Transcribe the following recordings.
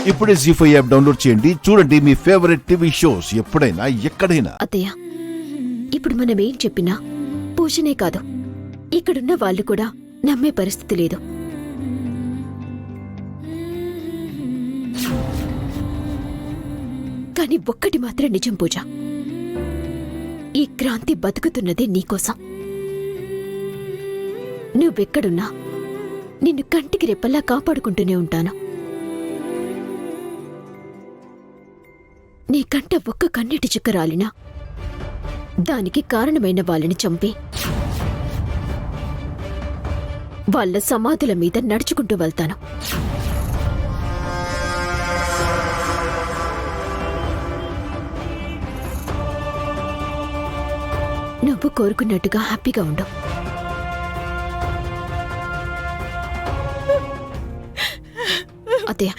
ఇప్పుడే జీ5 app download చేయండి. చూడండి మీ ఫేవరెట్ టీవీ షోస్ ఎప్పుడైనా ఎక్కడైనా. అత్తయ్య, ఇప్పుడు మనం ఏం చెప్పినా పూజనే కాదు, ఇక్కడున్న వాళ్ళు కూడా నమ్మే పరిస్థితి లేదు. కానీ ఒక్కటి మాత్రం నిజం పూజ, ఈ క్రాంతి బతుకుతున్నదే నీకోసం. నువ్వెక్కడున్నా నిన్ను కంటికి రెప్పల్లా కాపాడుకుంటూనే ఉంటాను. నీ కంట ఒక్క కన్నీటి చుక్క రాలినా దానికి కారణమైన వాళ్ళని చంపి వాళ్ళ సమాధుల మీద నడుచుకుంటూ వెళ్తాను. నువ్వు కోరుకున్నట్టుగా హ్యాపీగా ఉండు. అత్తయ్య,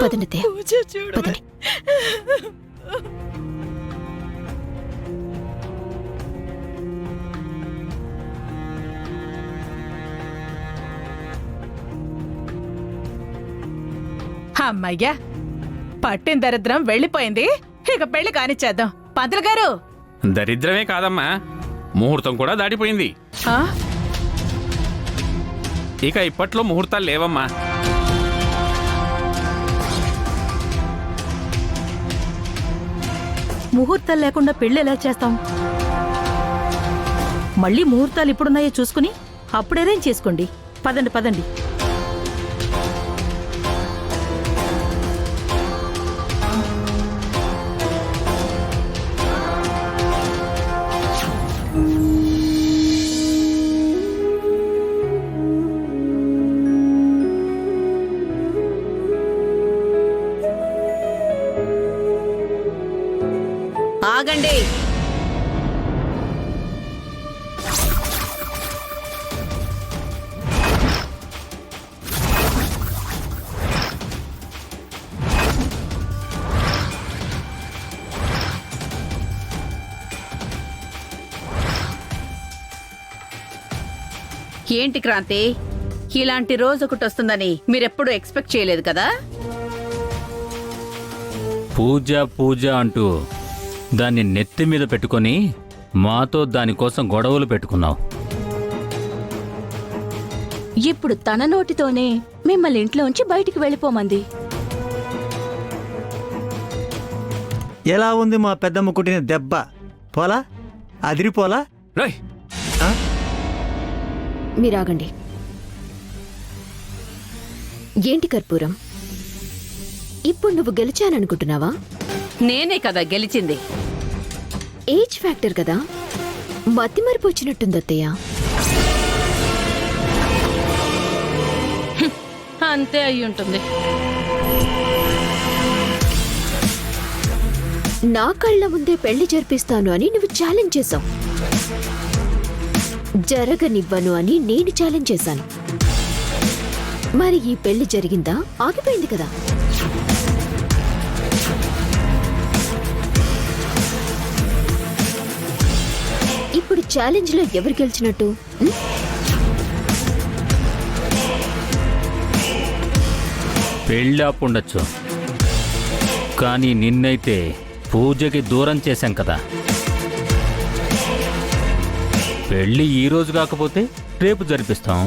పదండి అత్తయ్య, పదండి. అమ్మయ్యా, పట్టిన దరిద్రం వెళ్ళిపోయింది. ఇక పెళ్లి కానిచ్చేద్దాం. పంతులు గారు, దరిద్రమే కాదమ్మా, ముహూర్తం కూడా దాటిపోయింది. ఆ? ఇక ఇప్పట్లో ముహూర్తాలు లేవమ్మా. ముహూర్తాలు లేకుండా పెళ్లి ఎలా చేస్తాం? మళ్ళీ ముహూర్తాలు ఇప్పుడున్నాయో చూసుకుని అప్పుడు అరేంజ్ చేసుకోండి. పదండి పదండి. ఆగండి. ఏంటి క్రాంతి, ఇలాంటి రోజు ఒకటి వస్తుందని మీరెప్పుడు ఎక్స్పెక్ట్ చేయలేదు కదా? పూజ పూజ అంటూ దాన్ని నెత్తి మీద పెట్టుకొని మాతో దానికోసం గొడవలు పెట్టుకున్నావు. ఇప్పుడు తన నోటితోనే మిమ్మల్ని ఇంట్లోంచి బయటికి వెళ్ళిపోమంది. ఎలా ఉంది మా పెద్దమ్మ కుట్టిన దెబ్బ? పోలా, అదిరిపోలా? రేయ్, మీరాగండి. ఏంటి కర్పూరం, ఇప్పుడు నువ్వు గెలిచాననుకుంటున్నావా? నేనే కదా గెలిచింది. ఏజ్ ఫ్యాక్టర్ కదా, మతిమరుపు వచ్చినట్టుంది అత్తయ్య. అంతే అయ్యుంటుంది. నా కళ్ళ ముందే పెళ్లి జరిపిస్తాను అని నువ్వు ఛాలెంజ్ చేశావు. జరగనివ్వను అని నేను ఛాలెంజ్ చేశాను. మరి ఈ పెళ్లి జరిగిందా? ఆగిపోయింది కదా. ఇప్పుడు ఛాలెంజ్ లో ఎవరు గెలిచినట్టు? పెళ్ళాపుండొచ్చు, కానీ నిన్నైతే పూజకి దూరం చేశాం కదా. పెళ్ళి ఈరోజు కాకపోతే రేపు జరిపిస్తాం.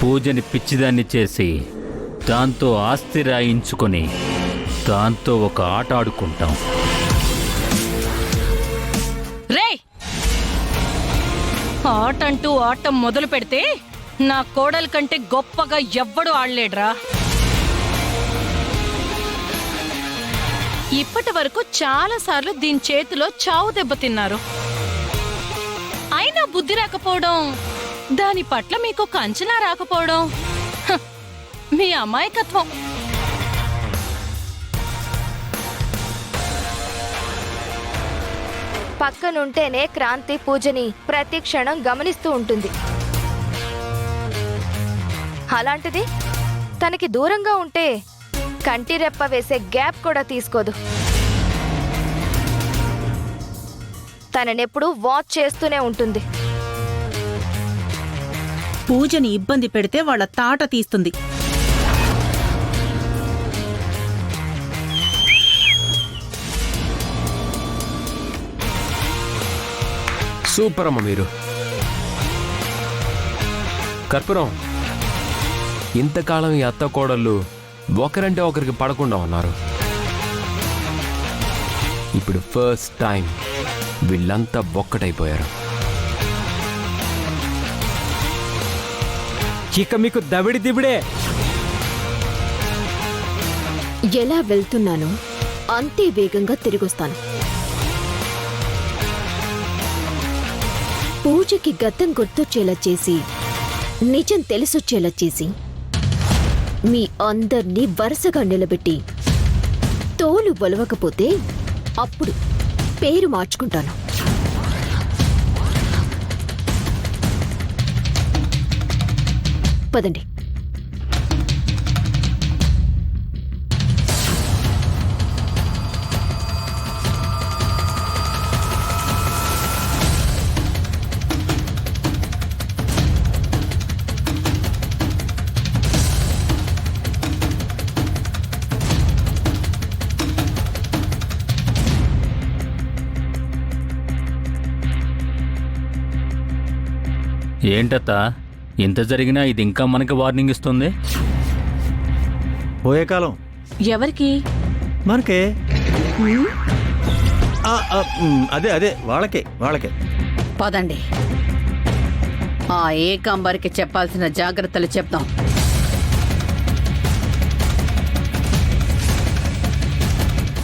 పూజని పిచ్చిదాన్ని చేసి దాంతో ఆస్తి రాయించుకొని దాంతో ఒక ఆట ఆడుకుంటాం. రే, ఆటంటూ ఆట మొదలు పెడితే నా కోడల కంటే గొప్పగా ఎవ్వడూ ఆడలేడ్రా. ఇప్పటి వరకు చాలా సార్లు దీని చేతిలో చావు దెబ్బతిన్నారు. అయినా బుద్ధి రాకపోవడం, దాని పట్ల మీకు ఒక అంచనా రాకపోవడం మీ అమాయకత్వం. పక్కనుంటేనే క్రాంతి పూజని ప్రతి క్షణం గమనిస్తూ ఉంటుంది. అలాంటిది తనకి దూరంగా ఉంటే కంటి రెప్ప వేసే గ్యాప్ కూడా తీసుకోదు. తననెప్పుడు వాచ్ చేస్తూనే ఉంటుంది. పూజని ఇబ్బంది పెడితే వాళ్ళ తాట తీస్తుంది. సూపర్ అమ్మ మీరు. కర్పూరం, ఇంతకాలం ఈ అత్త కోడళ్ళు ఒకరంటే ఒకరికి పడకుండా ఉన్నారు. ఇప్పుడు ఫస్ట్ టైం వీళ్ళంతా ఒక్కటైపోయారు. ఇక మీకు దబిడి దిబిడే. ఎలా వెళ్తున్నానో అంతే వేగంగా తిరిగొస్తాను. పూజకి గతం గుర్తొచ్చేలా చేసి, నిజం తెలిసొచ్చేలా చేసి, మీ అందర్నీ వరుసగా నిలబెట్టి తోలు బొలవకపోతే అప్పుడు పేరు మార్చుకుంటాను. పదండి. ఏంటత్తా ఇంత జరిగినా ఇది ఇంకా మనకి వార్నింగ్ ఇస్తుంది? పోయే కాలం ఎవరికి? మనకే. అదే అదే వాళ్ళకే. పదండి, ఆ ఏకాంబరికి చెప్పాల్సిన జాగ్రత్తలు చెప్తాం.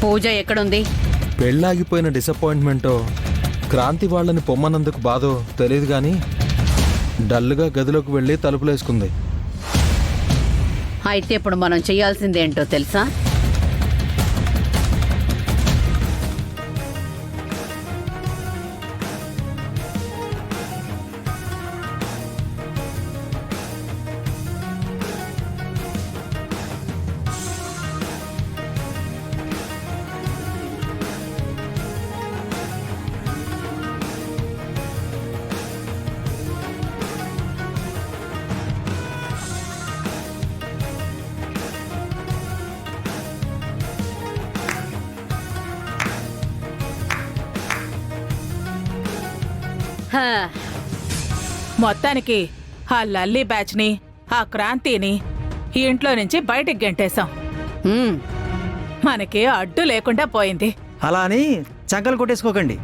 పూజ ఎక్కడుంది? పెళ్ళాగిపోయిన డిసప్పాయింట్మెంటో, క్రాంతి వాళ్ళని పొమ్మన్నందుకు బాధో తెలియదు కానీ డల్గా గదిలోకి వెళ్ళి తలుపులేసుకుంది. అయితే ఇప్పుడు మనం చేయాల్సిందేంటో తెలుసా? హా, మొత్తానికి ఆ లల్లీ బ్యాచ్ని, ఆ క్రాంతిని ఈ ఇంట్లో నుంచి బయటికి గెంటేశాం. ఉమ్, మనకి అడ్డు లేకుండా పోయింది. అలా అని చంకలు కొట్టేసుకోకండి.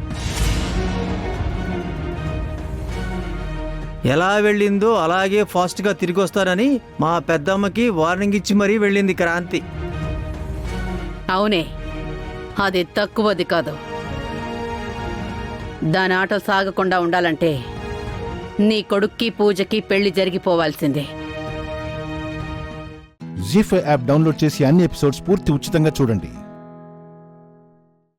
ఎలా వెళ్ళిందో అలాగే ఫాస్ట్గా తిరిగి వస్తారని మా పెద్దమ్మకి వార్నింగ్ ఇచ్చి మరీ వెళ్ళింది క్రాంతి. అవునే, అది తక్కువది కాదు. దాని ఆట సాగకుండా ఉండాలంటే నీ కొడుక్కి పూజకి పెళ్లి జరిగిపోవాల్సిందే. జీ5 యాప్ డౌన్లోడ్ చేసి అన్ని ఎపిసోడ్స్ పూర్తి ఉచితంగా చూడండి.